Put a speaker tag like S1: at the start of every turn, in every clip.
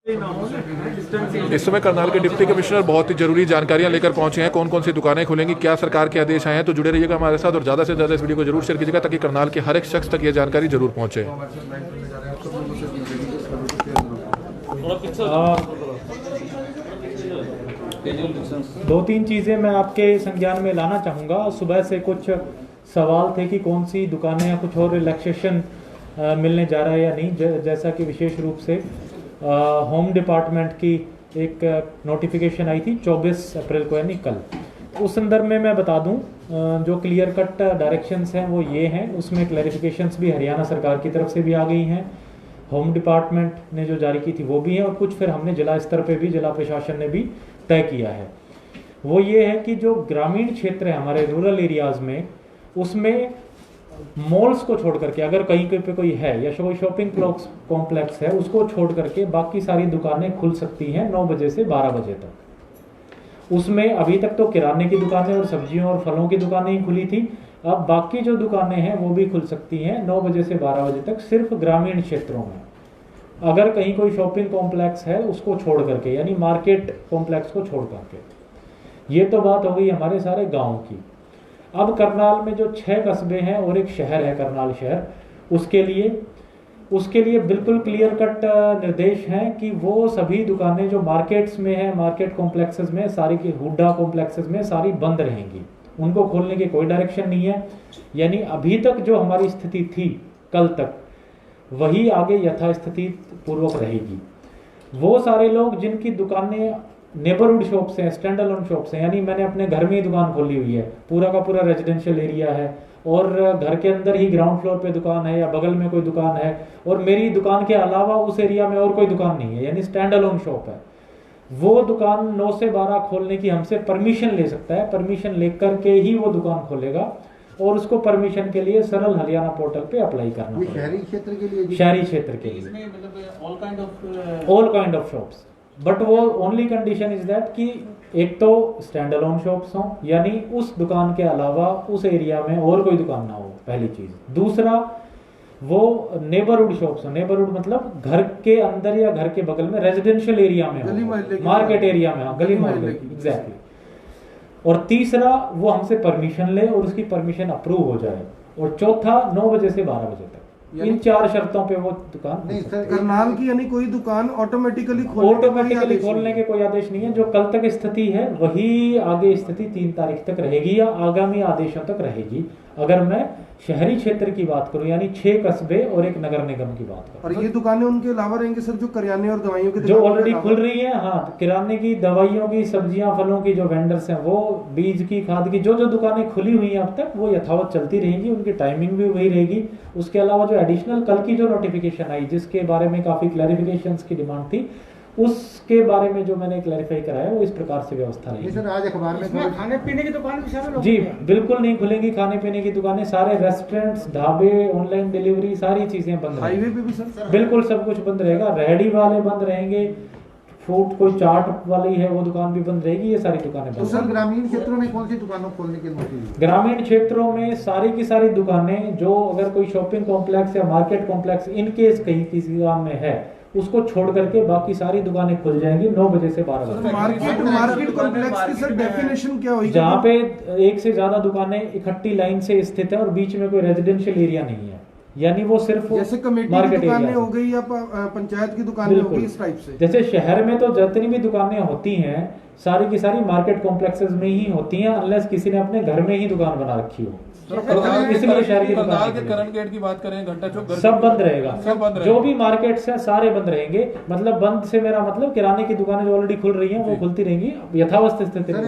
S1: इस समय करनाल के डिप्टी कमिश्नर बहुत ही जरूरी जानकारियां लेकर पहुंचे हैं। कौन कौन सी दुकानें खुलेंगी, क्या सरकार के आदेश आए हैं, तो जुड़े रहिएगा हमारे साथ और ज़्यादा से ज़्यादा इस वीडियो को जरूर शेयर कीजिएगा ताकि करनाल के हर एक शख्स तक ये जानकारी जरूर पहुंचे।
S2: दो तीन चीज़ें मैं आपके संज्ञान में लाना चाहूँगा। सुबह से कुछ सवाल थे कि कौन सी दुकानें या कुछ और रिलैक्सेशन मिलने जा रहा है या नहीं। जैसा कि विशेष रूप से होम डिपार्टमेंट की एक नोटिफिकेशन आई थी 24 अप्रैल को, यानी कल। उस संदर्भ में मैं बता दूं, जो क्लियर कट डायरेक्शंस हैं वो ये हैं। उसमें क्लैरिफिकेशंस भी हरियाणा सरकार की तरफ से भी आ गई हैं, होम डिपार्टमेंट ने जो जारी की थी वो भी है, और कुछ फिर हमने जिला स्तर पे भी, जिला प्रशासन ने भी तय किया है। वो ये है कि जो ग्रामीण क्षेत्र है हमारे रूरल एरियाज़ में, उसमें मॉल्स को छोड़ करके, अगर कहीं पे कोई है या कोई शॉपिंग कॉम्प्लेक्स है, उसको छोड़ करके बाकी सारी दुकानें खुल सकती हैं 9 बजे से 12 बजे तक। उसमें अभी तक तो किराने की दुकानें और सब्जियों और फलों की दुकानें ही खुली थी। अब बाकी जो दुकानें हैं वो भी खुल सकती हैं 9 बजे से 12 बजे तक, सिर्फ ग्रामीण क्षेत्रों में। अगर कहीं कोई शॉपिंग कॉम्प्लेक्स है उसको छोड़ करके, यानी मार्केट कॉम्प्लेक्स को छोड़ करके। ये तो बात हो गई हमारे सारे गाँव की। अब करनाल में जो 6 कस्बे हैं और एक शहर है करनाल शहर, उसके लिए बिल्कुल क्लियर कट निर्देश हैं कि वो सभी दुकानें जो मार्केट्स में हैं, मार्केट कॉम्प्लेक्सेस में, सारी की हुड्डा कॉम्प्लेक्सेस में सारी बंद रहेंगी। उनको खोलने की कोई डायरेक्शन नहीं है। यानी अभी तक जो हमारी स्थिति थी कल तक, वही आगे यथास्थिति पूर्वक रहेगी। वो सारे लोग जिनकी दुकानें नेबरहुड शॉप्स हैं, स्टैंड अलोन शॉप्स हैं, यानी मैंने अपने घर में ही दुकान खोली हुई है, पूरा का पूरा रेजिडेंशियल एरिया है और घर के अंदर ही ग्राउंड फ्लोर पे दुकान है या बगल में कोई दुकान है, और मेरी दुकान के अलावा उस एरिया में और कोई दुकान नहीं है, यानी स्टैंड अलोन शॉप है। वो दुकान 9 से 12 खोलने की हमसे परमिशन ले सकता है। परमिशन लेकर के ही वो दुकान खोलेगा, और उसको परमिशन के लिए सरल हरियाणा पोर्टल पे अप्लाई करना पड़ेगा।
S3: शहरी क्षेत्र के लिए,
S2: शहरी क्षेत्र के लिए all kind of shops. But वो ओनली कंडीशन इज दैट कि एक तो स्टैंड अलोन शॉप्स हों, यानी उस दुकान के अलावा उस एरिया में और कोई दुकान ना हो, पहली चीज। दूसरा, वो नेबरहुड शॉप्स हो। नेबरहुड मतलब घर के अंदर या घर के बगल में, रेजिडेंशियल एरिया में हो, मार्केट एरिया में हो, गली मोहल्ले, एग्जैक्टली। और तीसरा, वो हमसे परमिशन ले और उसकी परमिशन अप्रूव हो जाए। और चौथा, 9 बजे से 12 बजे तक। इन 4 शर्तों पे वो दुकान
S3: नहीं सर, करनाल की यानी कोई दुकान ऑटोमेटिकली
S2: खोलने के कोई आदेश नहीं है। जो कल तक स्थिति है वही आगे स्थिति 3 तारीख तक रहेगी या आगामी आदेशों तक रहेगी। अगर मैं शहरी क्षेत्र की बात करूं, यानी 6 कस्बे और एक नगर निगम की बात करूं।
S3: और ये दुकानें उनके अलावा रहेंगी सर, जो करियाने और दवाइयों की
S2: जो ऑलरेडी खुल रही है। हाँ, किराने की, दवाइयों की, सब्जियां फलों की जो वेंडर्स हैं, वो बीज की, खाद की, जो दुकानें खुली हुई हैं अब तक, वो यथावत चलती रहेंगी। उनकी टाइमिंग भी वही रहेगी। उसके अलावा जो एडिशनल कल की जो नोटिफिकेशन आई, जिसके बारे में काफी क्लैरिफिकेशंस की डिमांड थी, उसके बारे में जो मैंने क्लैरिफाई कराया वो इस प्रकार से व्यवस्था रहेगी।
S3: सर, आज अखबार में
S4: खाने पीने की दुकान भी शामिल
S2: जी बिल्कुल नहीं खुलेंगी। खाने पीने की दुकानें, सारे रेस्टोरेंट्स, ढाबे, ऑनलाइन डिलीवरी, सारी चीजें बंद।
S3: हाईवे पे भी सर
S2: बिल्कुल सब कुछ बंद रहेगा। रेहड़ी वाले बंद रहेंगे, फूड कोई चाट वाली है वो दुकान भी बंद रहेगी। ये सारी दुकानें बंद।
S3: तो सर, ग्रामीण क्षेत्रों में कौन सी दुकानों खोलने की अनुमति है?
S2: ग्रामीण क्षेत्रों में सारी की सारी दुकानें, जो अगर कोई शॉपिंग कॉम्प्लेक्स या मार्केट कॉम्प्लेक्स इन केस कहीं किसी गांव में है, उसको छोड़ करके बाकी सारी दुकानें खुल जाएंगी 9 बजे से 12 बजे।
S3: मार्केट कॉम्प्लेक्स की सर डेफिनेशन क्या होगी?
S2: जहाँ पे एक से ज्यादा दुकानें इकट्ठी लाइन से स्थित है और बीच में कोई रेजिडेंशियल एरिया नहीं है, यानी वो सिर्फ
S3: जैसे कमेटी की दुकानें हो गई या पंचायत की दुकानें हो गई, इस टाइप से।
S2: जैसे शहर में तो जितनी भी दुकानें होती हैं सारी की सारी मार्केट कॉम्प्लेक्सेस में ही होती हैं, अनलेस किसी ने अपने घर में ही दुकान बना रखी हो। इसलिए शहर की दुकान
S5: के करंट गेट की बात करें, घंटा चौक
S2: सब बंद रहेगा। जो भी मार्केट्स हैं सारे बंद रहेंगे। मतलब बंद से मेरा मतलब किराने की दुकानें जो ऑलरेडी खुल रही हैं वो खुलती रहेंगी यथावस्थ स्थिति में।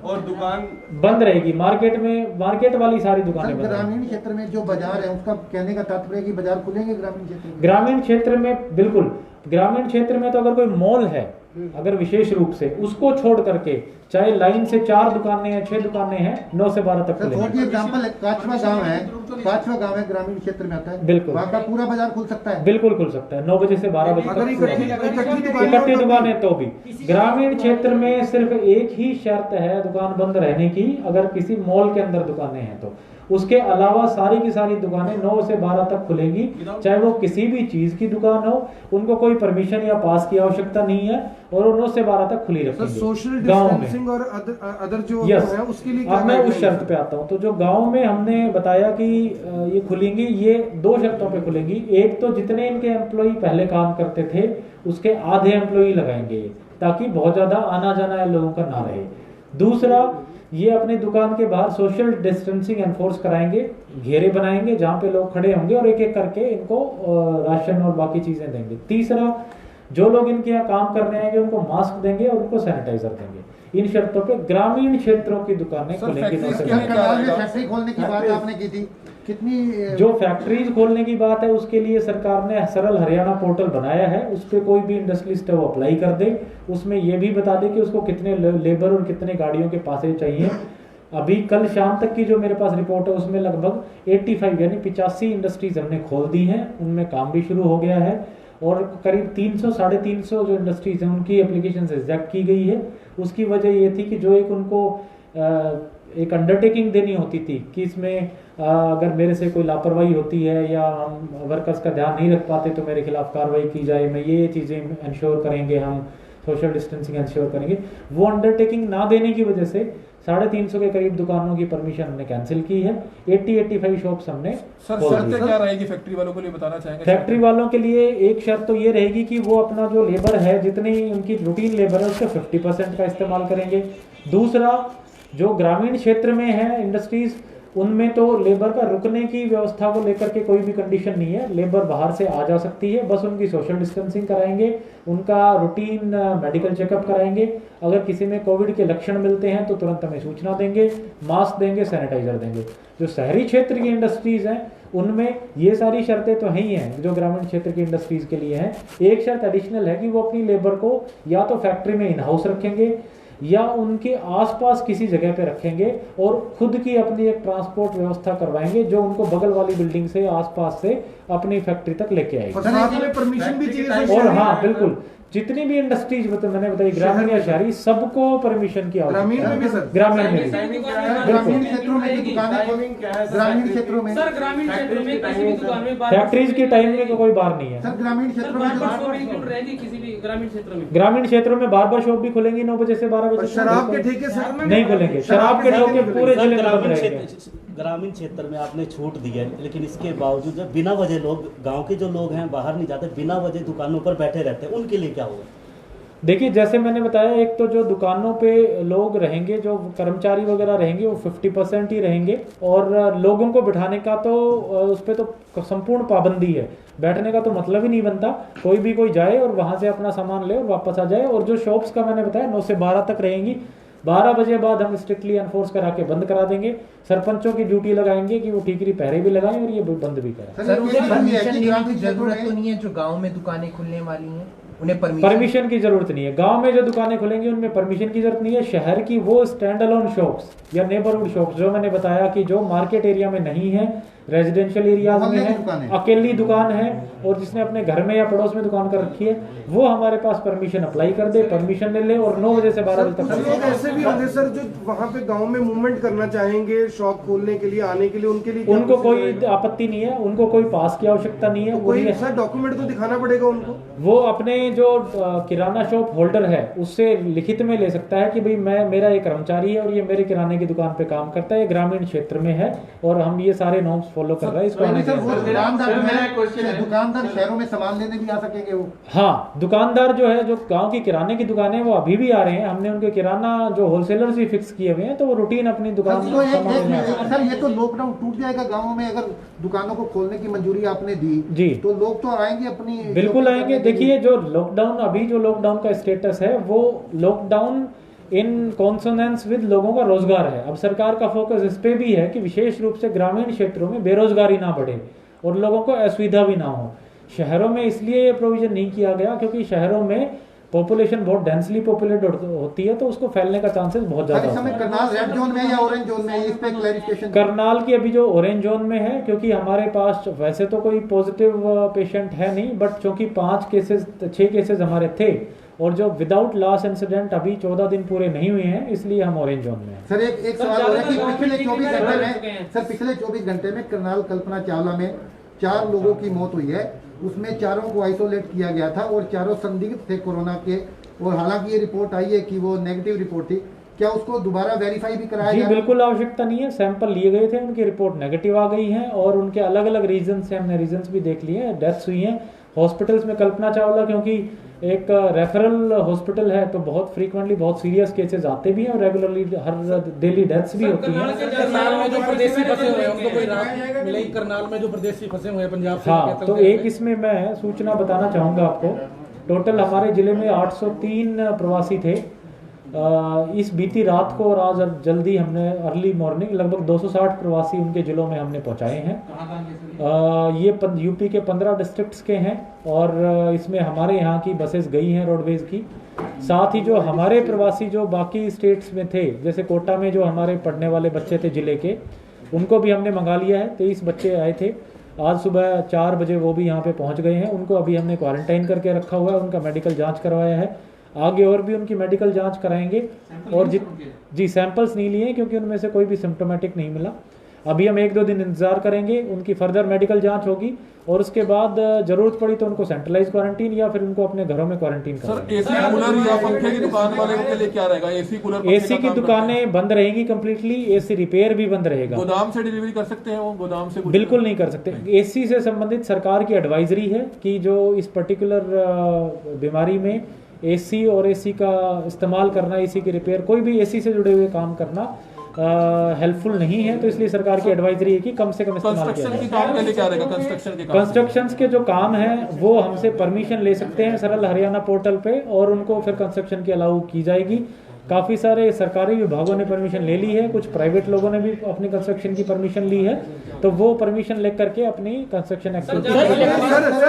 S5: और दुकान
S2: बंद रहेगी। मार्केट में, मार्केट वाली सारी दुकानें बंद।
S3: ग्रामीण क्षेत्र में जो बाजार है, उसका कहने का तात्पर्य कि बाजार खुलेंगे ग्रामीण क्षेत्र में?
S2: ग्रामीण क्षेत्र में बिल्कुल। ग्रामीण क्षेत्र में तो अगर कोई मॉल है अगर विशेष रूप से उसको छोड़ करके चाहे लाइन से 4 दुकानें हैं 6 दुकानें हैं 9 से 12 तक खुलेंगी।
S4: फॉर एग्जांपल काचवा गांव है ग्रामीण क्षेत्र में आता है,
S2: बिल्कुल
S4: वहाँ का पूरा बाजार खुल सकता है,
S2: बिल्कुल खुल सकता है 9 बजे से 12 बजे
S3: अगर
S2: तक इकट्ठी दुकानें तो भी। ग्रामीण क्षेत्र में सिर्फ एक ही शर्त है दुकान बंद रहने की, अगर किसी मॉल के अंदर दुकानें हैं तो। उसके अलावा सारी की सारी दुकानें 9 से 12 तक खुलेंगी, चाहे वो किसी भी चीज की दुकान हो, उनको कोई परमिशन या पास की आवश्यकता नहीं है और वो 9 से 12 तक खुली रखेंगे
S3: सोशल
S2: गाँव में।
S3: डिस्टेंसिंग और अदर जो
S2: यस,
S3: है उसके लिए
S2: अब मैं उस शर्त पे आता हूँ। तो जो गांव में हमने बताया कि ये खुलेंगी, ये 2 शर्तों पे खुलेंगी। एक तो जितने इनके एम्प्लॉय पहले काम करते थे उसके आधे एम्प्लॉय लगाएंगे ताकि बहुत ज्यादा आना जाना लोगों का ना रहे। दूसरा, ये अपनी दुकान के बाहर सोशल डिस्टेंसिंग एनफोर्स कराएंगे, घेरे बनाएंगे जहां पे लोग खड़े होंगे और एक एक करके इनको राशन और बाकी चीजें देंगे। तीसरा, जो लोग इनके यहाँ काम करने आएंगे उनको मास्क देंगे और उनको सैनिटाइजर देंगे। इन शर्तों पे ग्रामीण क्षेत्रों की दुकानें खुलेंगी।
S4: फैक्ट्री खोलने की बात आपने की थी, कितनी
S2: जो फैक्ट्रीज खोलने की बात है उसके लिए सरकार ने सरल हरियाणा पोर्टल बनाया है। उस पर कोई भी इंडस्ट्रियलिस्ट है वो अप्लाई कर दे, उसमें ये भी बता दे कि उसको कितने लेबर और कितने गाड़ियों के पासे चाहिए। अभी कल शाम तक की जो मेरे पास रिपोर्ट है उसमें लगभग 85 यानी 85 इंडस्ट्रीज हमने खोल दी हैं, उनमें काम भी शुरू हो गया है और करीब 300 साढ़े 300 जो इंडस्ट्रीज हैं उनकी एप्लीकेशन रिजेक्ट की गई है। उसकी वजह ये थी कि जो एक उनको एक अंडरटेकिंग देनी होती थी कि इसमें अगर मेरे से कोई लापरवाही होती है या हम वर्कर्स का ध्यान नहीं रख पाते तो मेरे खिलाफ कार्रवाई की जाए, मैं ये चीज़ें इंश्योर करेंगे, हम सोशल डिस्टेंसिंग इंश्योर करेंगे। वो अंडरटेकिंग ना देने की वजह से 350 के करीब दुकानों की परमिशन हमने कैंसिल की है। 80-85 शॉप्स हमने
S5: सर शर्तें क्या रहेगी फैक्ट्री वालों के लिए बताना चाहेंगे?
S2: फैक्ट्री वालों के लिए एक शर्त तो ये रहेगी कि वो अपना जो लेबर है, जितनी उनकी रूटीन लेबर है उसका 50% का इस्तेमाल करेंगे। दूसरा, जो ग्रामीण क्षेत्र में है इंडस्ट्रीज, उनमें तो लेबर का रुकने की व्यवस्था को लेकर के कोई भी कंडीशन नहीं है, लेबर बाहर से आ जा सकती है, बस उनकी सोशल डिस्टेंसिंग कराएंगे, उनका रूटीन मेडिकल चेकअप कराएंगे, अगर किसी में कोविड के लक्षण मिलते हैं तो तुरंत हमें सूचना देंगे, मास्क देंगे, सैनिटाइजर देंगे। जो शहरी क्षेत्र की इंडस्ट्रीज हैं उनमें ये सारी शर्तें तो हैं ही हैं जो ग्रामीण क्षेत्र की इंडस्ट्रीज के लिए हैं। एक शर्त एडिशनल है कि वो अपनी लेबर को या तो फैक्ट्री में इन हाउस रखेंगे या उनके आसपास किसी जगह पे रखेंगे और खुद की अपनी एक ट्रांसपोर्ट व्यवस्था करवाएंगे जो उनको बगल वाली बिल्डिंग से आसपास से अपनी फैक्ट्री तक लेके आएगी।
S3: साथ में परमिशन भी चाहिए।
S2: और हाँ बिल्कुल, जितनी भी इंडस्ट्रीज मैंने बताई ग्रामीण या शहरी, सबको परमिशन की आवश्यकता है।
S3: ग्रामीण में भी सर,
S2: ग्रामीण में भी
S4: ग्रामीण क्षेत्रों में भी दुकानें, ग्रामीण क्षेत्रों में
S6: सर ग्रामीण क्षेत्रों में किसी भी दुकान में
S2: फैक्ट्रीज की टाइमिंग में कोई बार नहीं है।
S4: सर ग्रामीण क्षेत्रों में
S6: रहेगी किसी भी ग्रामीण क्षेत्र में।
S2: ग्रामीण क्षेत्रों में बार्बर शॉप भी खुलेंगी 9 बजे से 12 बजे।
S3: शराब के ठेके सर
S2: नहीं खुलेंगे, शराब के ठेके पूरे जिले में बंद रहेंगे।
S7: ग्रामीण क्षेत्र में आपने छूट दी है, लेकिन इसके बावजूद जब बिना वजह लोग, गांव के जो लोग हैं बाहर नहीं जाते, बिना वजह दुकानों पर बैठे रहते हैं, उनके लिए क्या होगा?
S2: देखिए, जैसे मैंने बताया, एक तो जो दुकानों पे लोग रहेंगे, जो कर्मचारी वगैरह रहेंगे वो 50% ही रहेंगे और लोगों को बिठाने का तो उस पर तो संपूर्ण पाबंदी है, बैठने का तो मतलब ही नहीं बनता। कोई भी कोई जाए और वहां से अपना सामान ले और वापस आ जाए। और जो शॉप्स का मैंने बताया 9 से 12 तक रहेंगी, 12 बजे बाद हम स्ट्रिक्टली एनफोर्स करा के बंद करा देंगे। सरपंचों की ड्यूटी लगाएंगे कि वो ठीकरी पहरे भी लगाएं और ये बंद भी करें।
S8: सर उन्हें परमिशन लेने की जरूरत तो नहीं है जो गांव में दुकानें खुलने वाली हैं, उन्हें
S2: परमिशन की जरूरत नहीं है। गांव में जो दुकानें खुलेंगी उनमें परमिशन की जरूरत नहीं है। शहर की वो स्टैंड अलोन शॉप्स या नेबरहुड शॉप्स जो मैंने बताया कि जो मार्केट एरिया में नहीं है, रेजिडेंशियल एरियाज में है, अकेली दुकान है और जिसने अपने घर में या पड़ोस में दुकान कर रखी है, वो हमारे पास परमिशन अप्लाई कर दे, परमिशन ले ले और 9 बजे से 12 बजे तक।
S3: लोग ऐसे भी होंगे सर जो वहाँ पे गांव में मूवमेंट करना चाहेंगे शॉप खोलने के लिए, आने के लिए, उनके लिए
S2: उनको कोई आपत्ति नहीं है, उनको कोई पास की आवश्यकता नहीं है।
S3: कोई सर डॉक्यूमेंट तो दिखाना पड़ेगा उनको।
S2: वो अपने जो किराना शॉप होल्डर है उससे लिखित में ले सकता है कि भाई मेरा एक कर्मचारी है और ये मेरे किराने की दुकान पे काम करता है, ग्रामीण क्षेत्र में है और हम ये सारे नॉर्म्स फॉलो कर रहे हैं। इसको
S4: दुकानदार शहरों में सामान लेने भी आ सकेंगे वो?
S2: हाँ, दुकानदार जो है, जो गांव की किराने की दुकान है वो अभी भी आ रहे हैं। हमने उनके किराना जो होलसेलर्स भी फिक्स किए हुए हैं तो वो रूटीन अपनी दुकान में।
S4: सर ये तो लॉकडाउन टूट जाएगा गाँव में, अगर दुकानों को खोलने की मंजूरी आपने दी
S2: जी
S4: तो लोग तो आएंगे अपनी,
S2: बिल्कुल आएंगे। देखिए, जो लॉकडाउन अभी जो लॉकडाउन का स्टेटस है वो लॉकडाउन इन कॉन्सोनेंस विद लोगों का रोजगार है। अब सरकार का फोकस इस पे भी है कि विशेष रूप से ग्रामीण क्षेत्रों में बेरोजगारी ना बढ़े और लोगों को असुविधा भी ना हो। शहरों में इसलिए ये प्रोविजन नहीं किया गया क्योंकि शहरों में पॉपुलेशन बहुत डेंसली पॉपुलेटेड होती है तो उसको फैलने का चांसेस बहुत
S4: सर
S2: ज़्यादा
S4: इस समय
S2: होता है।
S4: करनाल रेड जोन में है या ऑरेंज जोन में है, इस पे क्लैरिफिकेशन।
S2: करनाल की अभी जो ऑरेंज जोन में है, क्योंकि हमारे पास वैसे तो कोई पॉजिटिव पेशेंट है नहीं, बट चूंकि 6 केसेस हमारे थे और जो विदाउट लास्ट इंसिडेंट अभी 14 दिन पूरे नहीं हुए हैं, इसलिए हम ऑरेंज जोन में हैं।
S4: सर एक सवाल हो रहा है कि पिछले 24 घंटे में सर पिछले 24 घंटे में करनाल कल्पना चावला में 4 लोगों की मौत हुई है, उसमें 4 को आइसोलेट किया गया था और 4 संदिग्ध थे कोरोना के, और हालांकि ये रिपोर्ट आई है कि वो नेगेटिव रिपोर्ट थी, क्या उसको दोबारा वेरीफाई भी कराया
S2: जी
S4: गया?
S2: बिल्कुल आवश्यकता नहीं है, सैंपल लिए गए थे, उनकी रिपोर्ट नेगेटिव आ गई है और उनके अलग अलग रीजन से हमने रीजंस भी देख लिए हैं, डेथ्स हुई हैं हॉस्पिटल्स में। कल्पना चावला क्योंकि एक रेफरल हॉस्पिटल है तो बहुत फ्रीक्वेंटली बहुत सीरियस केसेस आते भी हैं और रेगुलरली हर डेली डेथ्स भी होती हैं।
S6: करनाल में जो प्रदेशी फंसे हुए हैं उनको कोई राहत मिलेगी? करनाल में जो प्रदेशी फंसे हुए हैं पंजाब से,
S2: हाँ, तो एक इसमें मैं सूचना बताना चाहूँगा आपको। टोटल हमारे जिले में 803 प्रवासी थे। इस बीती रात को और आज जल्दी हमने अर्ली मॉर्निंग लगभग 260 प्रवासी उनके जिलों में हमने पहुंचाए हैं। ये यूपी के 15 डिस्ट्रिक्ट्स के हैं और इसमें हमारे यहाँ की बसेस गई हैं रोडवेज की। साथ ही जो हमारे प्रवासी जो बाकी स्टेट्स में थे, जैसे कोटा में जो हमारे पढ़ने वाले बच्चे थे जिले के, उनको भी हमने मंगा लिया है। 23 बच्चे आए थे, आज सुबह 4 बजे वो भी यहाँ पे पहुँच गए हैं। उनको अभी हमने क्वारंटाइन करके रखा हुआ है, उनका मेडिकल जाँच करवाया है, आगे और भी उनकी मेडिकल जांच कराएंगे। और जी सैंपल्स नहीं लिए क्योंकि उनमें से कोई भी सिम्टोमेटिक नहीं मिला। अभी हम 1-2 दिन इंतजार करेंगे, उनकी फर्दर मेडिकल जांच होगी और उसके बाद जरूरत पड़ी तो उनको सेंट्रलाइज क्वारंटीन या फिर उनको अपने घरों में क्वारंटीन
S5: सर
S2: करेंगे।
S5: एसी कूलर या पंखे की दुकान वाले के लिए क्या रहेगा? एसी कूलर पंखे
S2: एसी
S5: का
S2: की
S5: काम
S2: दुकानें बंद रहेंगी कंप्लीटली, एसी रिपेयर भी बंद रहेगा।
S5: गोदाम से डिलीवरी कर सकते हैं वो? गोदाम से
S2: बिल्कुल नहीं कर सकते। एसी से संबंधित सरकार की एडवाइजरी है कि जो इस पर्टिकुलर बीमारी में एसी और एसी का इस्तेमाल करना, एसी की रिपेयर, कोई भी एसी से जुड़े हुए काम करना हेल्पफुल नहीं है, तो इसलिए सरकार की एडवाइजरी है कि कम से कम इस्तेमाल किया जाए।
S5: काम के लिए क्या रहेगा?
S2: कंस्ट्रक्शंस के जो काम हैं वो हमसे परमिशन ले सकते हैं सरल हरियाणा पोर्टल पे और उनको फिर कंस्ट्रक्शन की अलाउ की जाएगी। काफ़ी सारे सरकारी विभागों ने परमिशन ले ली है, कुछ प्राइवेट लोगों ने भी अपनी कंस्ट्रक्शन की परमिशन ली है, तो वो परमिशन लेकर के अपनी कंस्ट्रक्शन एक्टिविटी।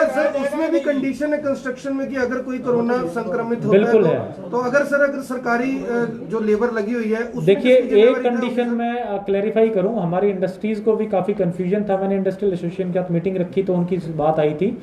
S3: सर उसमें भी कंडीशन है कंस्ट्रक्शन में कि अगर कोई कोरोना संक्रमित होता
S2: बिल्कुल
S3: है
S2: है।
S3: तो अगर सरकारी जो लेबर लगी हुई है उसमें
S2: देखिए,
S3: किसकी जिम्मेदारी
S2: एक कंडीशन मैं क्लैरिफाई करूं, हमारी इंडस्ट्रीज को भी काफ़ी कंफ्यूजन था। मैंने इंडस्ट्रियल एसोसिएशन के साथ मीटिंग रखी तो उनकी बात आई थी,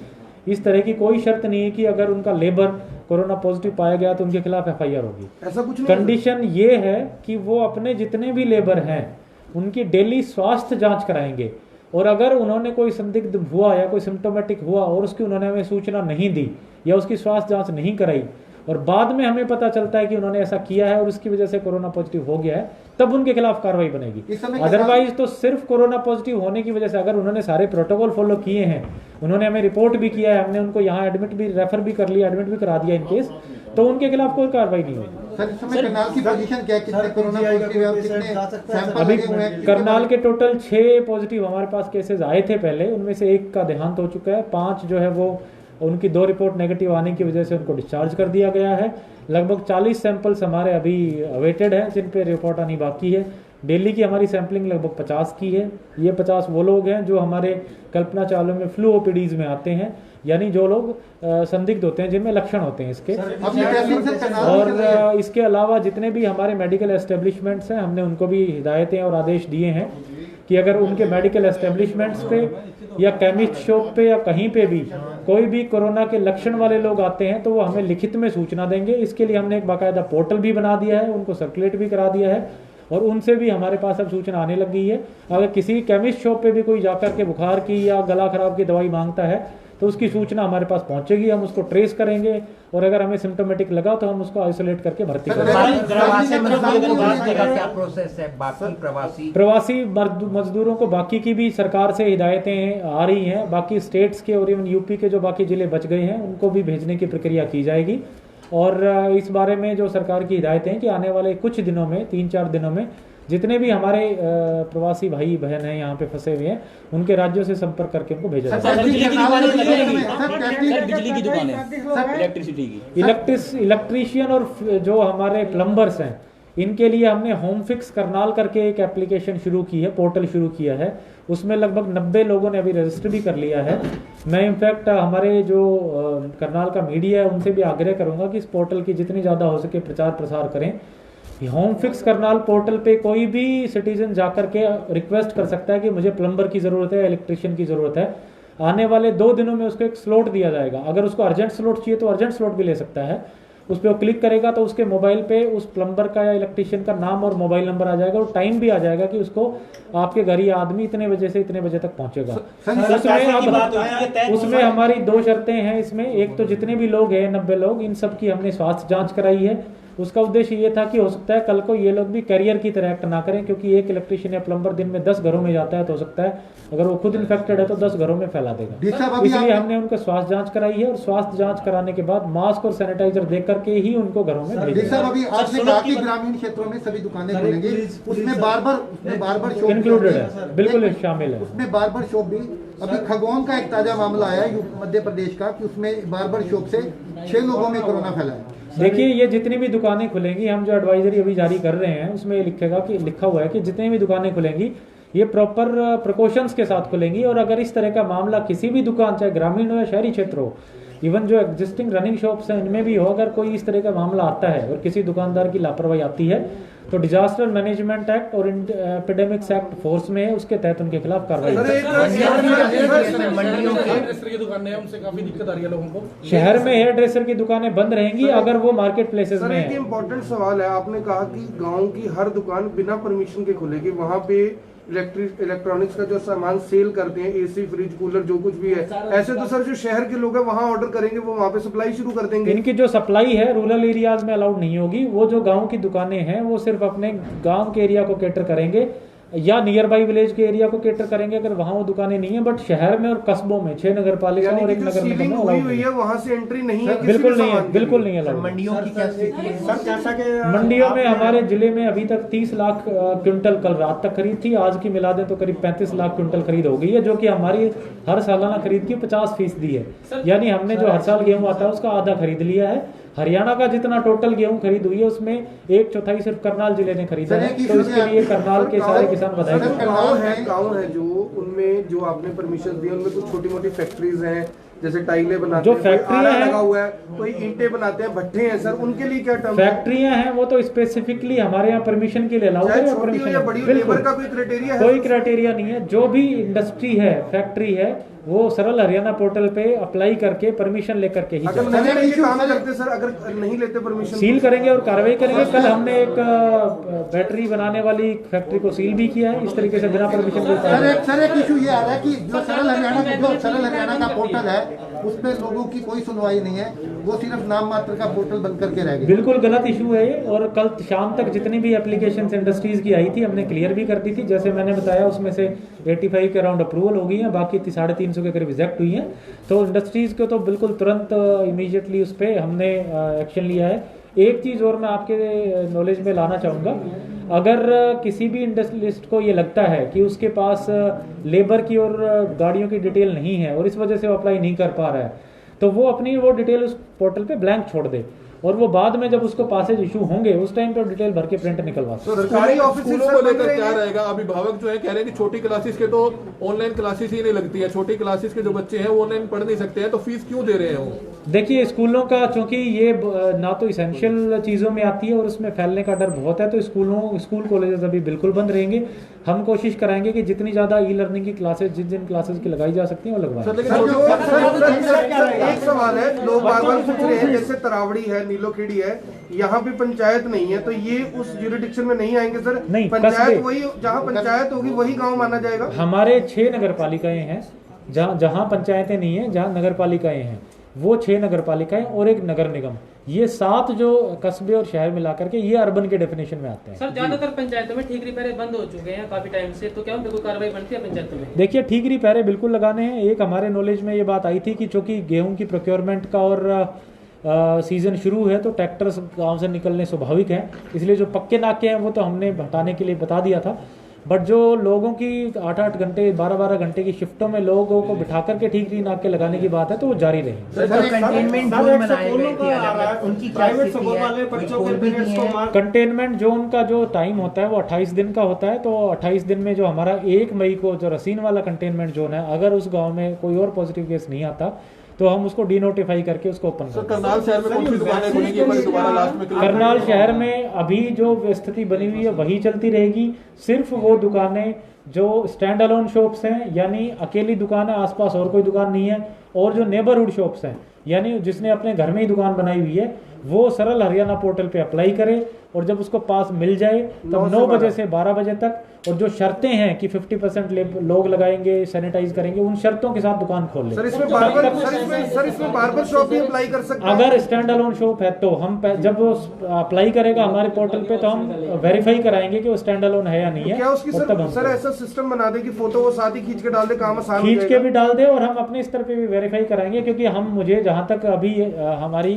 S2: इस तरह की कोई शर्त नहीं है कि अगर उनका लेबर कोरोना पॉजिटिव पाया गया तो उनके खिलाफ FIR होगी।
S3: ऐसा कुछ नहीं।
S2: कंडीशन ये है कि वो अपने जितने भी लेबर हैं उनकी डेली स्वास्थ्य जांच कराएंगे और अगर उन्होंने कोई संदिग्ध हुआ या कोई सिम्टोमेटिक हुआ और उसकी उन्होंने हमें सूचना नहीं दी या उसकी स्वास्थ्य जांच नहीं कराई और बाद में हमें पता चलता है कि उन्होंने ऐसा किया है और उसकी वजह से कोरोना पॉजिटिव हो गया है, तब उनके खिलाफ कार्रवाई बनेगी। अदरवाइज तो सिर्फ कोरोना पॉजिटिव होने की वजह से, अगर उन्होंने सारे प्रोटोकॉल फॉलो किए हैं, उन्होंने हमें रिपोर्ट भी किया है, हमने उनको यहाँ एडमिट भी रेफर भी कर लिया, एडमिट भी करा दिया इन केस, तो उनके खिलाफ कोई कार्रवाई नहीं होगी।
S4: सर इस समय करनाल की पोजीशन क्या है? कितने कोरोना पॉजिटिव है और कितने सैंपल
S2: अभी
S4: लगे हुए हैं?
S2: करनाल के टोटल 6 पॉजिटिव हमारे पास केसेस आए थे पहले, उनमें से 1 का देहांत हो चुका है। 5 जो है वो उनकी 2 रिपोर्ट नेगेटिव आने की वजह से उनको डिस्चार्ज कर दिया गया है। लगभग 40 सैंपल्स हमारे अभी अवेटेड हैं जिन पे रिपोर्ट आनी बाकी है। दिल्ली की हमारी सैंपलिंग लगभग 50 की है। ये 50 वो लोग हैं जो हमारे कल्पना चावला में फ्लू ओपीडीज में आते हैं, यानी जो लोग संदिग्ध होते हैं जिनमें लक्षण होते हैं इसके। और इसके अलावा जितने भी हमारे मेडिकल एस्टेब्लिशमेंट्स हैं, हमने उनको भी हिदायतें और आदेश दिए हैं कि अगर उनके मेडिकल एस्टेब्लिशमेंट्स पे या केमिस्ट शॉप पे या कहीं पे भी कोई भी कोरोना के लक्षण वाले लोग आते हैं तो वो हमें लिखित में सूचना देंगे। इसके लिए हमने एक बाकायदा पोर्टल भी बना दिया है, उनको सर्कुलेट भी करा दिया है और उनसे भी हमारे पास अब सूचना आने लग गई है। अगर किसी केमिस्ट शॉप पे भी कोई जाकर के बुखार की या गला खराब की दवाई मांगता है तो उसकी सूचना हमारे पास पहुंचेगी, हम उसको ट्रेस करेंगे और अगर हमें सिम्टोमेटिक लगा तो हम उसको आइसोलेट करके भर्ती करेंगे।
S8: क्या प्रोसेस है बाकी
S2: प्रवासी मजदूरों को बाकी की भी सरकार से हिदायतें आ रही हैं, बाकी स्टेट्स के और इवन यूपी के जो बाकी जिले बच गए हैं उनको भी भेजने की प्रक्रिया की जाएगी। और इस बारे में जो सरकार की हिदायतें हैं कि आने वाले कुछ दिनों में 3-4 दिनों में जितने भी हमारे प्रवासी भाई बहन हैं यहाँ पे फंसे हुए हैं उनके राज्यों से संपर्क करके उनको भेजा जाएगा।
S7: बिजली की दुकान है, इलेक्ट्रिसिटी की,
S2: इलेक्ट्रीशियन और जो हमारे प्लम्बर्स हैं इनके लिए हमने होम फिक्स करनाल करके एक एप्लीकेशन शुरू की है, पोर्टल शुरू किया है। उसमें लगभग 90 लोगों ने अभी रजिस्टर भी कर लिया है। मैं इनफैक्ट हमारे जो करनाल का मीडिया है उनसे भी आग्रह करूंगा कि इस पोर्टल की जितनी ज़्यादा हो सके प्रचार प्रसार करें। होम फिक्स करनाल पोर्टल पे कोई भी सिटीजन जाकर के रिक्वेस्ट कर सकता है कि मुझे प्लम्बर की ज़रूरत है, इलेक्ट्रिशियन की ज़रूरत है। आने वाले 2 दिनों में उसको एक स्लॉट दिया जाएगा। अगर उसको अर्जेंट स्लॉट चाहिए तो अर्जेंट स्लॉट भी ले सकता है। उस पर वो क्लिक करेगा तो उसके मोबाइल पे उस प्लम्बर का या इलेक्ट्रिशियन का नाम और मोबाइल नंबर आ जाएगा और टाइम भी आ जाएगा कि उसको आपके घर ये आदमी इतने बजे से इतने बजे तक पहुंचेगा। उसमें हमारी 2 शर्तें हैं इसमें। एक तो जितने भी लोग हैं 90 लोग, इन सब की हमने स्वास्थ्य जांच कराई है। उसका उद्देश्य ये था कि हो सकता है कल को ये लोग भी कैरियर की तरह एक्ट ना करें, क्योंकि एक इलेक्ट्रिशियन या प्लम्बर दिन में 10 घरों में जाता है तो हो सकता है अगर वो खुद इन्फेक्टेड है तो 10 घरों में फैला देगा। इसलिए हमने उनका स्वास्थ्य जांच कराई है और स्वास्थ्य जांच कराने के बाद मास्क और सैनिटाइजर दे करके ही उनको घरों में भेजा।
S4: अभी आपने कहा कि ग्रामीण क्षेत्रों में सभी दुकानें खुलेंगी, उसमें बार्बर शॉप
S2: इंक्लूडेड है, बिल्कुल शामिल है।
S4: उसमें बार्बर शॉप भी, अभी खगोन का एक ताजा मामला आया मध्य प्रदेश का कि उसमें बार्बर शॉप से 6 लोगों में कोरोना फैला है।
S2: देखिए, ये जितनी भी दुकानें खुलेंगी, हम जो एडवाइजरी अभी जारी कर रहे हैं उसमें लिखा हुआ है कि जितनी भी दुकानें खुलेंगी ये प्रॉपर प्रिकॉशंस के साथ खुलेंगी। और अगर इस तरह का मामला किसी भी दुकान, चाहे ग्रामीण हो या शहरी क्षेत्र हो, इवन जो एग्जिस्टिंग रनिंग शॉप्स हैं इनमें भी हो, अगर कोई इस तरह का मामला आता है और किसी दुकानदार की लापरवाही आती है तो डिजास्टर मैनेजमेंट एक्ट और एपिडेमिक्स एक्ट फोर्स में है, उसके तहत उनके खिलाफ कार्रवाई।
S6: ड्रेसर की दुकानें हैं, उनसे काफी दिक्कत आ रही है लोगों को।
S2: शहर में हेयर ड्रेसर की दुकानें बंद रहेंगी अगर वो मार्केट प्लेसेस में
S3: एक
S2: है।
S3: इम्पोर्टेंट सवाल है, आपने कहा कि गांव की हर दुकान बिना परमिशन के खुलेगी, वहां पे इलेक्ट्रॉनिक्स का जो सामान सेल करते हैं, एसी, फ्रिज, कूलर, जो कुछ भी है, ऐसे तो सर जो शहर के लोग हैं वहां ऑर्डर करेंगे, वो वहां पे सप्लाई शुरू कर देंगे।
S2: इनकी जो सप्लाई है रूरल एरियाज में अलाउड नहीं होगी। वो जो गांव की दुकानें हैं वो सिर्फ अपने गांव के एरिया को कैटर करेंगे या नियर बाई विलेज के एरिया को कैटर करेंगे अगर वहां वो दुकानें नहीं है। बट शहर में और कस्बों में 6 नगर पालिका और 1 नगर निगम में अलाउड
S3: हुई है, वहां से एंट्री नहीं है,
S2: बिल्कुल नहीं है, बिल्कुल नहीं है।
S8: मंडियों की क्या स्थिति है?
S2: मंडियों में हमारे जिले में अभी तक 30 लाख क्विंटल कल रात तक खरीद थी, आज की मिला दें तो करीब 35 लाख क्विंटल खरीद हो गई है, जो कि हमारी हर सालाना खरीद की 50% है। यानी हमने जो हर साल गेहूं आता है उसका आधा खरीद लिया है। हरियाणा का जितना टोटल गेहूं खरीद हुई है उसमें 1/4 सिर्फ करनाल जिले ने खरीदा है। तो इसके लिए करनाल के सारे किसान बधाई।
S3: गाँव है जो उनमें जो आपने परमिशन दी उनमें कुछ छोटी मोटी फैक्ट्रीज हैं, जैसे टाइलें बनाते
S2: जो
S3: हैं, कोई
S2: फैक्ट्रियां
S3: आरा
S2: हैं,
S3: लगा हुआ है, कोई ईंटें बनाते हैं, भट्ठे हैं, सर उनके लिए क्या टर्म?
S2: फैक्ट्रियां हैं वो तो स्पेसिफिकली हमारे यहाँ परमिशन के लिए अलाउड है।
S3: लेबर का कोई क्राइटेरिया है?
S2: कोई क्राइटेरिया नहीं है। जो भी इंडस्ट्री है, फैक्ट्री है, वो सरल हरियाणा पोर्टल पे अप्लाई करके परमिशन लेकर के ही
S3: अगर नहीं काम करते सर, अगर नहीं लेते परमिशन,
S2: सील करेंगे और कार्रवाई करेंगे। कल हमने एक बैटरी बनाने वाली फैक्ट्री को सील भी किया है इस तरीके से बिना परमिशन के।
S4: सर एक इशू ये आ रहा है कि जो सरल हरियाणा का पोर्टल है उस पे लोगों की कोई सुनवाई नहीं है, वो सिर्फ नाम मात्र का पोर्टल बन करके रह गया।
S2: बिल्कुल गलत इशू है ये। और कल शाम तक जितनी भी एप्लीकेशन इंडस्ट्रीज की आई थी हमने क्लियर भी कर दी थी। जैसे मैंने बताया उसमें से 85 के अराउंड अप्रूवल हो गई है, बाकी 350 के करीब रिजेक्ट हुई हैं। तो इंडस्ट्रीज को तो बिल्कुल तुरंत इमीडिएटली उस पर हमने एक्शन लिया है। एक चीज़ और मैं आपके नॉलेज में लाना चाहूँगा, अगर किसी भी इंडस्ट्रियलिस्ट को ये लगता है कि उसके पास लेबर की और गाड़ियों की डिटेल नहीं है और इस वजह से वो अप्लाई नहीं कर पा रहा है, तो वो अपनी वो डिटेल उस पोर्टल पे ब्लैंक छोड़ दे और वो बाद में जब उसको पासेज इशू होंगे उस टाइम पे डिटेल भर के प्रिंट निकलवा सकते।
S3: सरकारी
S5: स्कूलों को लेकर क्या रहेगा? अभिभावक जो है कह रहे हैं कि छोटी क्लासेस के तो ऑनलाइन क्लासेस ही नहीं लगती है, छोटी क्लासेस के जो बच्चे हैं वो ऑनलाइन पढ़ नहीं सकते हैं, तो फीस क्यों दे रहे हैं वो?
S2: देखिए, स्कूलों का चूंकि ये ना तो इसेंशियल चीज़ों में आती है और उसमें फैलने का डर बहुत है, तो स्कूल कॉलेजेस अभी बिल्कुल बंद रहेंगे। हम कोशिश कराएंगे कि जितनी ज़्यादा ई लर्निंग की क्लासेस जिन क्लासेस की लगाई जा सकती हैं वो लगवाएं।
S3: एक सवाल है, लोग बार बार पूछ रहे हैं, जैसे तरावड़ी है, नीलोखेड़ी है, यहाँ पे पंचायत नहीं है, तो ये उस ज्यूरिडिक्शन में नहीं आएंगे सर?
S2: नहीं,
S3: पंचायत वही, जहाँ पंचायत होगी वही गाँव माना जाएगा।
S2: हमारे 6 नगर पालिकाएं हैं, जहाँ पंचायतें नहीं है, जहाँ नगर पालिकाएं हैं, वो 6 नगर पालिकाएं और 1 नगर निगम, ये 7 जो कस्बे और शहर मिलाकर के ये अर्बन के डेफिनेशन में आते हैं।
S9: सर, ज्यादातर पंचायतों में ठीक रिपेयर बंद हो चुके हैं काफी टाइम से, तो क्या उन पे कोई कार्रवाई बनती है पंचायतों में?
S2: देखिए, ठीक रिपेयर बिल्कुल लगाने हैं। एक हमारे नॉलेज में ये बात आई थी कि चूंकि गेहूं की प्रोक्योरमेंट का और सीजन शुरू है तो ट्रैक्टर्स गांव से निकलने स्वाभाविक हैं, इसलिए जो पक्के नाके हैं वो तो हमने हटाने के लिए बता दिया था। बट जो लोगों की 8-8 घंटे 12-12 घंटे की शिफ्टों में लोगों को बिठा करके ठीक नाके लगाने की बात है तो वो जारी रहेगी।
S8: कंटेनमेंट जोन बनाए गए थे अलग-अलग, उनकी क्या स्थिति है?
S2: कंटेनमेंट जोन का जो टाइम होता है वो 28 दिन का होता है। तो 28 दिन में जो हमारा 1 मई को जो रसीन वाला कंटेनमेंट जोन है, अगर उस गांव में कोई और पॉजिटिव केस नहीं आता तो हम उसको डिनोटिफाई करके उसको ओपन कर
S5: करनाल शहर में कौन सी दुकानें खुलेंगी एक बार दोबारा लास्ट में
S2: करनाल शहर में अभी जो स्थिति बनी हुई है वही चलती रहेगी। सिर्फ वो दुकानें जो स्टैंड अलोन शॉप्स हैं, यानी अकेली दुकान है, आसपास और कोई दुकान नहीं है, और जो नेबरहुड शॉप्स हैं, यानी जिसने अपने घर में ही दुकान बनाई हुई है, वो सरल हरियाणा पोर्टल पे अप्लाई करे और जब उसको पास मिल जाए तब 9 बजे से 12 बजे तक, और जो शर्तें हैं कि 50% लोग लगाएंगे, सैनिटाइज करेंगे, उन शर्तों के साथ दुकान खोल लें।
S3: सर इसमें बार्बर शॉप भी अप्लाई कर सकते हैं?
S2: अगर स्टैंड अलोन शॉप है तो हम जब वो अप्लाई करेगा हमारे पोर्टल पे तो हम वेरीफाई कराएंगे कि वो स्टैंड अलोन है या नहीं है।
S3: क्या उसकी सर ऐसा सिस्टम बना दे कि फोटो वो साथ ही खींच के डाल दे, काम आसान हो जाएगा?
S2: खींच के भी डाल दे और हम अपने स्तर पे भी वेरीफाई कराएंगे, क्योंकि मुझे जहाँ तक अभी हमारी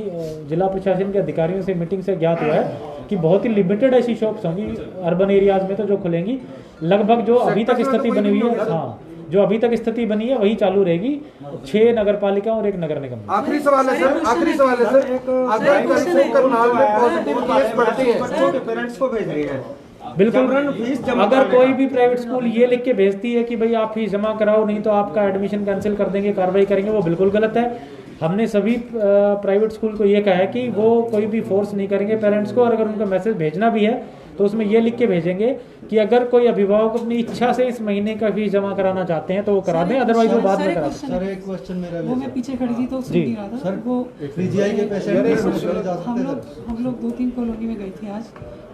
S2: जिला प्रशासन के अधिकारियों से मीटिंग से ज्ञात हुआ है कि बहुत ही लिमिटेड ऐसी शॉप्स होंगी अर्बन एरियाज में तो जो खुलेंगी। लगभग जो अभी तक स्थिति बनी हुई है, हाँ, जो अभी तक स्थिति बनी है वही चालू रहेगी। 6 नगर पालिका और 1 नगर निगम।
S3: आखिरी सवाल है सर, अगर कल से करनाल में पॉजिटिव केस बढ़ते हैं, बच्चों के पेरेंट्स को भेज रही है,
S2: बिल्कुल, अगर कोई भी प्राइवेट स्कूल ये लिख के भेजती है कि भाई आप फीस जमा कराओ नहीं तो आपका एडमिशन कैंसिल कर देंगे, कार्रवाई करेंगे, वो बिल्कुल गलत है। हमने सभी प्राइवेट स्कूल को ये कहा है कि वो कोई भी फोर्स नहीं करेंगे पेरेंट्स को, और अगर उनका मैसेज भेजना भी है तो उसमें ये लिख के भेजेंगे कि अगर कोई अभिभावक अपनी इच्छा से इस महीने का फीस जमा कराना चाहते हैं तो वो करा दें, अदरवाइज वो बाद में करा दें।
S10: सर एक क्वेश्चन मेरा,
S11: वो मैं पीछे खड़ी थी तो सुन नहीं रहा था सर। वो
S10: पीजीआई के पेशेंट
S11: हम लोग 2-3 कॉलोनी में गए थे आज,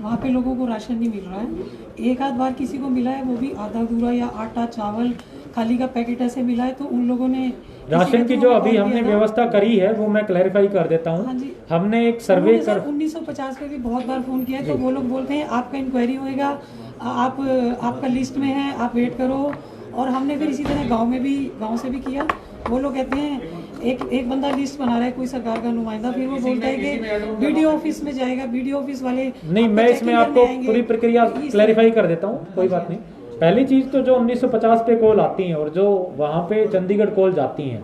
S11: वहाँ पे लोगों को राशन नहीं मिल रहा है। एक आध बार किसी को मिला है, वो भी आधा अधूरा या आटा चावल खाली का पैकेट ऐसे मिला है, तो उन लोगों ने
S2: राशन की जो अभी हमने व्यवस्था करी है वो मैं क्लैरिफाई कर देता हूँ।
S11: हाँ जी,
S2: हमने एक सर्वे कर
S11: 1950 पे भी बहुत बार फोन किया है, तो वो लोग बोलते हैं आपका इंक्वायरी होएगा, आपका लिस्ट में है, आप वेट करो। और हमने फिर इसी तरह गांव से भी किया, वो लोग कहते हैं एक बंदा लिस्ट बना रहा है कोई सरकार का नुमाइंदा, फिर वो बोलता है कि बीडीओ ऑफिस में जाएगा, बीडीओ ऑफिस वाले
S2: नहीं। मैं इसमें आपको पूरी प्रक्रिया क्लैरिफाई कर देता हूँ, कोई बात नहीं। पहली चीज़ तो जो 1950 पे कॉल आती हैं और जो वहाँ पे चंडीगढ़ कॉल जाती हैं,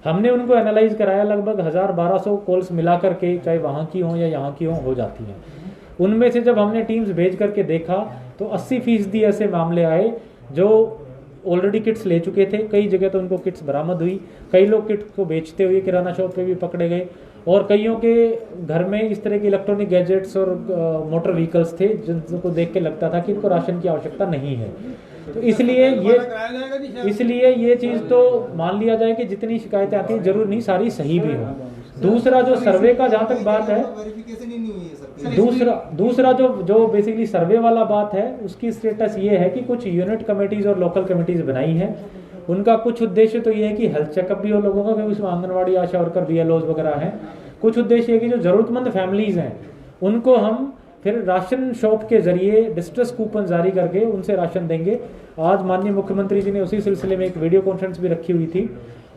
S2: हमने उनको एनालाइज कराया, लगभग 1000-1200 कॉल्स मिला करके, चाहे वहाँ की हों या यहाँ की हो जाती हैं। उनमें से जब हमने टीम्स भेज करके देखा तो 80% ऐसे मामले आए जो ऑलरेडी किट्स ले चुके थे। कई जगह तो उनको किट्स बरामद हुई, कई लोग किट को बेचते हुए किराना शॉप पे भी पकड़े गए, और कईयों के घर में इस तरह के इलेक्ट्रॉनिक गैजेट्स और मोटर व्हीकल्स थे जिनको देख के लगता था कि इनको राशन की आवश्यकता नहीं है। तो इसलिए ये चीज़ तो मान लिया जाए कि जितनी शिकायतें आती हैं जरूर नहीं सारी सही भी हो। दूसरा जो सर्वे का जहाँ तक बात है, दूसरा जो बेसिकली सर्वे वाला बात है, उसकी स्टेटस ये है कि कुछ यूनिट कमेटीज और लोकल कमेटीज बनाई है। उनका कुछ उद्देश्य तो ये है कि हेल्थ चेकअप भी हो लोगों का, क्योंकि उसमें आंगनवाड़ी आशा वर्कर BLOs वगैरह हैं। कुछ उद्देश्य ये कि जो ज़रूरतमंद फैमिलीज़ हैं उनको हम फिर राशन शॉप के जरिए डिस्ट्रेस कूपन जारी करके उनसे राशन देंगे। आज माननीय मुख्यमंत्री जी ने उसी सिलसिले में एक वीडियो कॉन्फ्रेंस भी रखी हुई थी,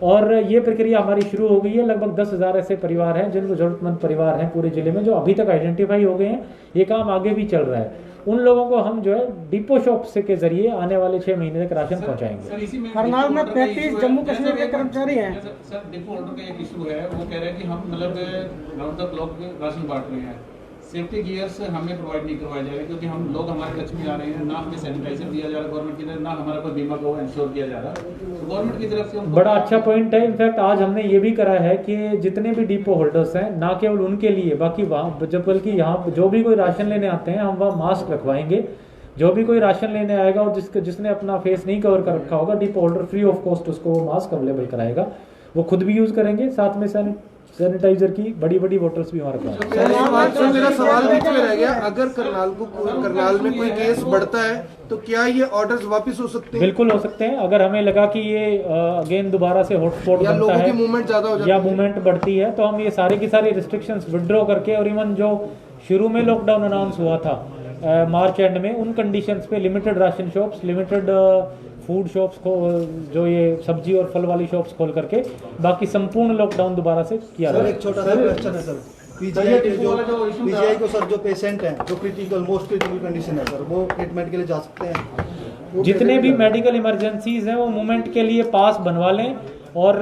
S2: और ये प्रक्रिया हमारी शुरू हो गई है। लगभग 10,000 ऐसे परिवार हैं जिनको ज़रूरतमंद परिवार हैं पूरे जिले में, जो अभी तक आइडेंटिफाई हो गए हैं। ये काम आगे भी चल रहा है। उन लोगों को हम जो है डिपो शॉप से के जरिए आने वाले 6 महीने तक राशन पहुंचाएंगे।
S6: करनाल में 35 जम्मू कश्मीर के कर्मचारी हैं।
S12: सर डिपो होल्डर का एक इशू है, वो कह रहे हैं कि हम मतलब राउंड द क्लॉक राशन बांट रहे हैं, सेफ्टी गियर्स हमें प्रोवाइड नहीं करवाया जाएगा, क्योंकि हम लोग हमारे टच में आ रहे हैं, ना हमें सैनिटाइजर दिया जा रहा गवर्नमेंट की तरफ, ना हमारा कोई बीमा को इंश्योर किया जा रहा। तो गवर्नमेंट की तरफ से
S2: बड़ा अच्छा पॉइंट है। इनफैक्ट आज हमने ये भी करा है कि जितने भी डिपो होल्डर्स हैं, ना केवल उनके लिए, बाकी वहाँ जब बल्कि यहाँ जो भी कोई राशन लेने आते हैं हम वहाँ मास्क रखवाएंगे। जो भी कोई राशन लेने आएगा और जिसने अपना फेस नहीं कवर कर रखा होगा, depot holder free of cost उसको वो मास्क अवेलेबल कराएगा, वो खुद भी यूज़ करेंगे, साथ में सैनिटाइजर की बड़ी बोतल्स भी हमारे पास।
S3: मेरा सवाल बीच में रह गया, अगर करनाल में कोई केस बढ़ता है तो क्या ये ऑर्डर्स वापस हो सकते हैं?
S2: बिल्कुल हो सकते हैं। अगर हमें लगा कि ये अगेन दोबारा से हॉटस्पॉट बनता है
S3: मूवमेंट ज्यादा हो जाता
S2: या मूवमेंट बढ़ती है, तो हम ये सारी की सारी रिस्ट्रिक्शंस विड्रॉ करके, और इवन जो शुरू में लॉकडाउन अनाउंस हुआ था मार्च एंड में, उन कंडीशंस पे limited ration shops, limited food shops को, जो ये सब्जी और फल वाली शॉप्स खोल करके बाकी संपूर्ण लॉकडाउन दोबारा से किया जाए।
S10: एक छोटा सा क्वेश्चन है सर, पीजीआई को सर जो पेशेंट हैं जो क्रिटिकल मोस्ट क्रिटिकल कंडीशन है सर, वो ट्रीटमेंट के लिए जा सकते हैं?
S2: जितने भी मेडिकल इमरजेंसीज हैं वो मूवमेंट के लिए पास बनवा लें और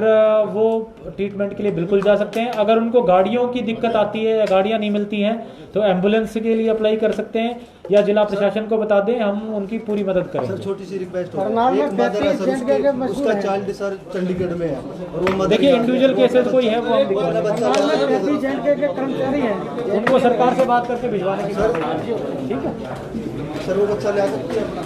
S2: वो ट्रीटमेंट के लिए बिल्कुल जा सकते हैं। अगर उनको गाड़ियों की दिक्कत आती है या गाड़ियां नहीं मिलती हैं तो एम्बुलेंस के लिए अप्लाई कर सकते हैं या जिला प्रशासन को बता दें, हम उनकी पूरी मदद करें।
S10: सर छोटी सी रिक्वेस्ट है, एक मदर है सर, उसका चाइल्ड सर चंडीगढ़ में है और वो मदर
S2: देखिए इंडिविजुअल केसेस कोई है वो हम दिखा
S10: कर्मचारी है,
S2: उनको सरकार से बात करके भिजवाने की ठीक है
S10: सर, वो बच्चा ले आ सकती है अपना।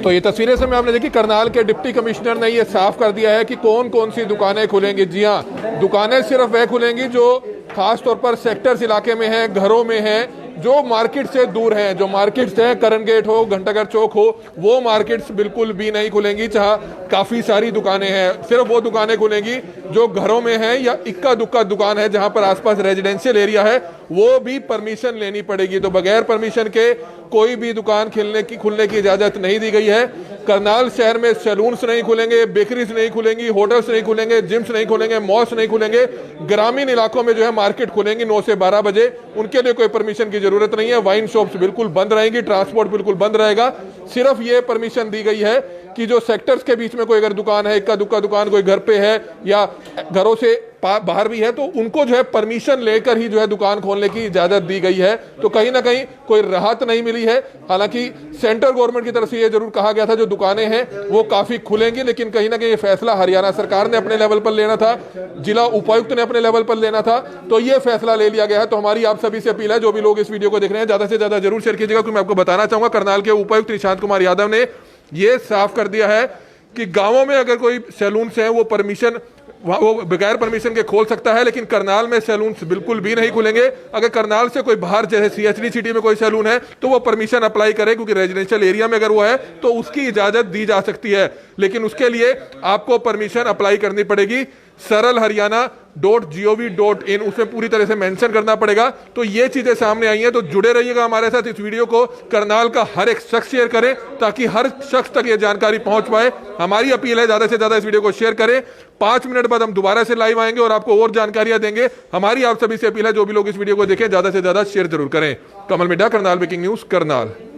S1: तो ये तस्वीरें से में आपने देखी, करनाल के डिप्टी कमिश्नर ने ये साफ कर दिया है कि कौन कौन सी दुकानें खुलेंगी। जी हाँ, दुकानें सिर्फ वह खुलेंगी जो खास तौर पर सेक्टर्स इलाके में है, घरों में है, जो मार्केट से दूर हैं। जो मार्केट्स हैं, करण गेट हो, घंटाघर चौक हो, वो मार्केट्स बिल्कुल भी नहीं खुलेंगी। जहाँ काफी सारी दुकानें हैं, सिर्फ वो दुकानें खुलेंगी जो घरों में है या इक्का दुक्का दुकान है जहां पर आसपास रेजिडेंशियल एरिया है, वो भी परमिशन लेनी पड़ेगी। तो बगैर परमिशन के कोई भी दुकान खुलने की इजाजत नहीं दी गई है। करनाल शहर में सैलून्स नहीं खुलेंगे, बेकरीज नहीं खुलेंगी, होटल्स नहीं खुलेंगे, जिम्स नहीं खुलेंगे, मॉल्स नहीं खुलेंगे। ग्रामीण इलाकों में जो है मार्केट खुलेंगी 9 से 12 बजे, उनके लिए कोई परमिशन की जरूरत नहीं है। वाइन शॉप्स बिल्कुल बंद रहेंगी, ट्रांसपोर्ट बिल्कुल बंद रहेगा। सिर्फ ये परमिशन दी गई है कि जो सेक्टर्स के बीच में कोई अगर दुकान है, इक्का दुक्का दुकान कोई घर पे है या घरों से बाहर भी है, तो उनको जो है परमिशन लेकर ही जो है दुकान खोलने की इजाजत दी गई है। तो कहीं ना कहीं कोई राहत नहीं मिली है। हालांकि सेंट्रल गवर्नमेंट की तरफ से ये जरूर कहा गया था जो दुकानें हैं वो काफी खुलेंगी, लेकिन कहीं ना कहीं ये फैसला हरियाणा सरकार ने अपने लेवल पर लेना था, जिला उपायुक्त ने अपने लेवल पर लेना था, तो ये फैसला ले लिया गया है। तो हमारी आप सभी से अपील है, जो भी लोग इस वीडियो को देख रहे हैं ज्यादा से ज्यादा जरूर शेयर कीजिएगा, क्योंकि मैं आपको बताना चाहूंगा करनाल के उपायुक्त निशांत कुमार यादव ने ये साफ कर दिया है कि गांवों में अगर कोई सैलून्स हैं वो परमिशन वो बगैर परमिशन के खोल सकता है, लेकिन करनाल में सैलून्स बिल्कुल भी नहीं खुलेंगे। अगर करनाल से कोई बाहर जैसे सीएचडी सिटी में कोई सैलून है तो वो परमिशन अप्लाई करे, क्योंकि रेजिडेंशियल एरिया में अगर वो है तो उसकी इजाजत दी जा सकती है, लेकिन उसके लिए आपको परमिशन अप्लाई करनी पड़ेगी। saralharyana.gov.in उसमें पूरी तरह से मेंशन करना पड़ेगा। तो ये चीजें सामने आई हैं, तो जुड़े रहिएगा हमारे साथ। इस वीडियो को करनाल का हर एक शख्स शेयर करें ताकि हर शख्स तक ये जानकारी पहुंच पाए। हमारी अपील है ज्यादा से ज्यादा इस वीडियो को शेयर करें। 5 मिनट बाद हम दोबारा से लाइव आएंगे और आपको और जानकारियां देंगे। हमारी आप सभी से अपील है, जो भी लोग इस वीडियो को देखें ज्यादा से ज्यादा शेयर जरूर करें। कमल मिड्डा, करनाल ब्रेकिंग न्यूज, करनाल।